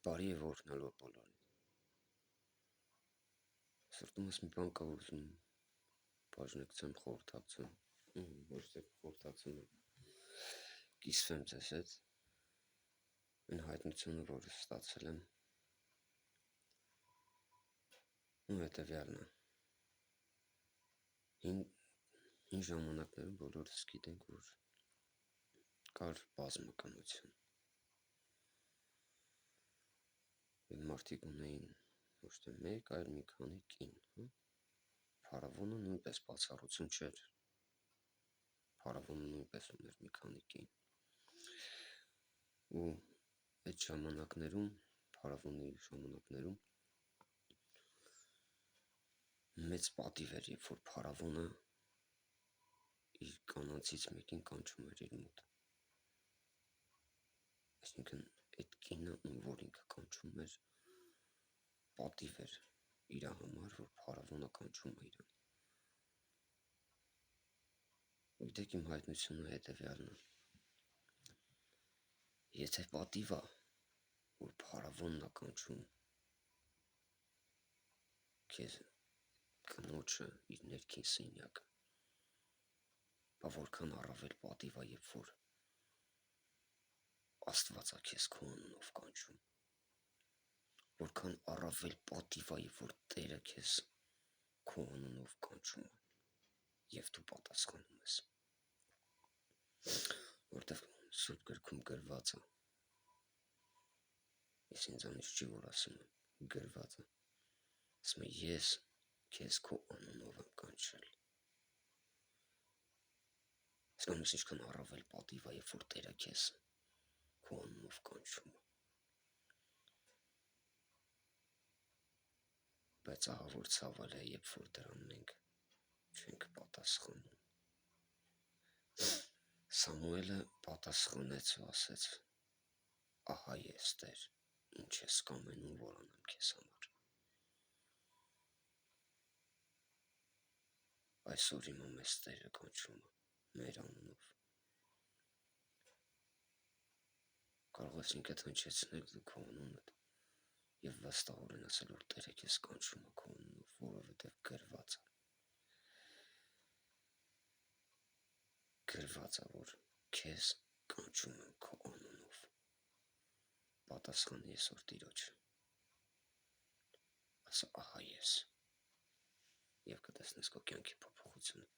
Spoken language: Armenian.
Բարի է ողջունելով բոլորին։ Սրտումս մի բան կա ուզում բաժնեկցեմ, խորհրդակցեմ, ոչ թե խորհրդակցեմ, կիսվեմ ձեզ հետ այն հայտնությունը, որը ստացել եմ, ու հետևյալն է։ Հին ժամանակներում բոլորս գիտենք, որ կար բազմականություն։ Եվ մարդիկ ունեին ոչ թե մեկ, այլ մի քանի կին, Փարավոնը նույնպես բացառություն չէր։ Փարավոնը նույնպես ուներ մի քանի կին։ Ու այդ ժամանակներում, Փարավոնի ժամանակներում մեծ պատիվ էր, երբ որ Փարավոնը իր կանանցից մեկին կանչում էր իր մոտ։ Այսինքն այդ կինը, որ ինքը կանչում էր, պատիվ էր իր համար, որ Փարավոնը կանչում է իրան։ Գիտեք, իմ հայտնությունը հետևյալն է։ Եթե պատիվ է, որ Փարավոնն է կանչում քեզ կնոջը իր ներքին սենյակը, բա որքան առավել պատիվ է, երբ որ Աստված է քեզ քո անունով կանչում, որքան առավել պատիվ է, երբ որ Տերը քեզ քո անունով կանչում է, և դու պատասխանում ես, որտև Սուրբ գրքում գրված է, ես ինձանից չի, որ ասում եմ, գրված է, ասում է, ես քեզ քո անունով եմ կանչել։ Իսկանոց ինչքան առավել պատիվ է, երբ որ Տերը քեզ քո անունով կանչում է։ Բայց ահա որ ցավալ է, երբ որ դրան մենք չենք պատասխանում։ Սամուելը պատասխանեց ու ասեց. ահա ես Տեր, ինչ ես կամենում, որ անեմ քեզ համար։ Այսօր հիմա մեզ Տերը կանչում է մեր անունով։ Կարող ես ինքդ հնչեցնել դու քո անունդ և վստահորեն ասել, որ Տերը քեզ կանչում է քո անունով, որովհետև գրված է։ Գրված է, որ քեզ կանչում եմ քո անունով։ Պատասխան այսօր Տիրոջը։ Ասա ահա ես, և կտեսնես քո կյանքի փոփոխությունը։